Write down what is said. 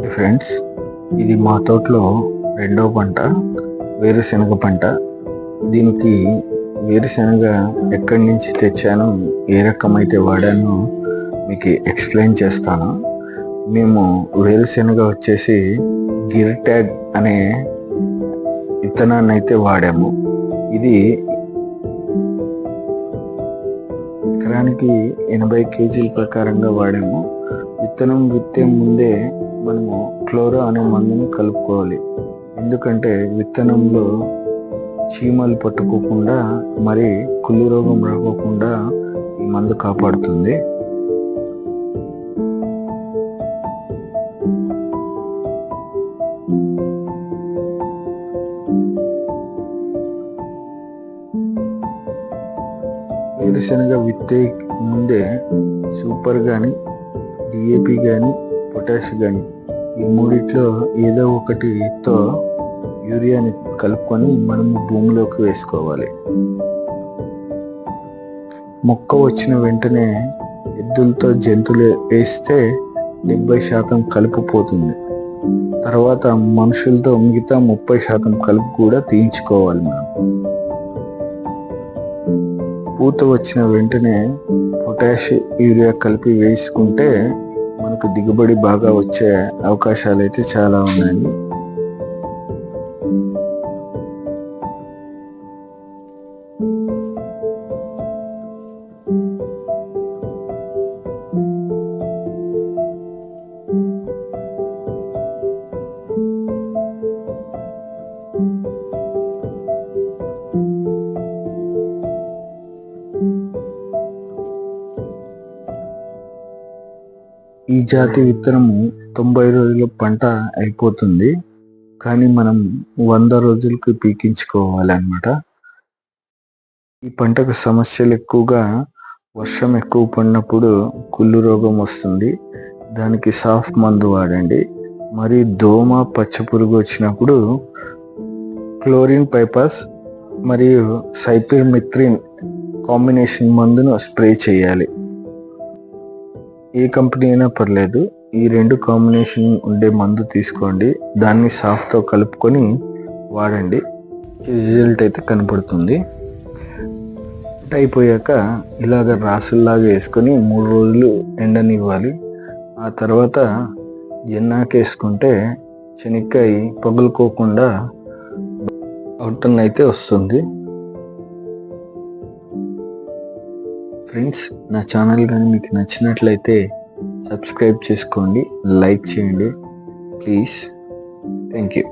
Friends, ఇది మా తోటలో రెండో పంట, వేరుశనగ పంట. దీనికి వేరుశనగ ఎక్కడి నుంచి తెచ్చాను, ఏ రకమైతే వాడానో మీకు ఎక్స్ప్లెయిన్ చేస్తాను. మేము వేరుశనగ వచ్చేసి గిర్ట్యాగ్ అనే విత్తనాన్ని అయితే వాడాము. ఇది ఎకరానికి 80 కేజీల ప్రకారంగా వాడాము. విత్తనం విత్తే ముందే మనము క్లోరో అనే మందుని కలుపుకోవాలి. ఎందుకంటే విత్తనంలో చీమలు పట్టుకోకుండా, మరి కుళ్ళు రోగం రాకోకుండా ఈ మందు కాపాడుతుంది. వేరుశనగ విత్తే ముందే సూపర్ కానీ, డిఏపి కానీ, పొటాష్ కానీ ఈ మూడిట్లో ఏదో ఒకటితో యూరియాని కలుపుకొని మనము భూమిలోకి వేసుకోవాలి. మొక్క వచ్చిన వెంటనే ఎద్దులతో జంతువులు వేస్తే 70% కలుపు పోతుంది. తర్వాత మనుషులతో మిగతా 30% కలుపు కూడా తీయించుకోవాలి. మనం పూత వచ్చిన వెంటనే పొటాష్, యూరియా కలిపి వేసుకుంటే మనకు దిగుబడి బాగా వచ్చే అవకాశాలు అయితే చాలా ఉన్నాయి. ఈ జాతి విత్తనము 90 రోజుల పంట అయిపోతుంది, కానీ మనం 100 రోజులకి పీకించుకోవాలన్నమాట. ఈ పంటకు సమస్యలు ఎక్కువగా వర్షం ఎక్కువ పడినప్పుడు కుళ్ళు రోగం వస్తుంది. దానికి సాఫ్ట్ మందు వాడండి. మరి దోమ, పచ్చ పురుగు వచ్చినప్పుడు క్లోరిన్ పైపాస్ మరియు సైపర్మెత్రిన్ కాంబినేషన్ మందును స్ప్రే చేయాలి. ఏ కంపెనీ అయినా పర్లేదు, ఈ రెండు కాంబినేషన్ ఉండే మందు తీసుకోండి. దాన్ని సాఫ్ట్తో కలుపుకొని వాడండి. రిజల్ట్ అయితే కనపడుతుంది. అయిపోయాక ఇలాగ రాసుల్లాగా వేసుకొని 3 రోజులు ఎండనివ్వాలి. ఆ తర్వాత జన్నాకేసుకుంటే శనక్కాయ పగులుకోకుండా అవుట్ని అయితే వస్తుంది. ఫ్రెండ్స్, నా ఛానల్ కానీ మీకు నచ్చినట్లయితే సబ్స్క్రైబ్ చేసుకోండి, లైక్ చేయండి ప్లీజ్. Thank you.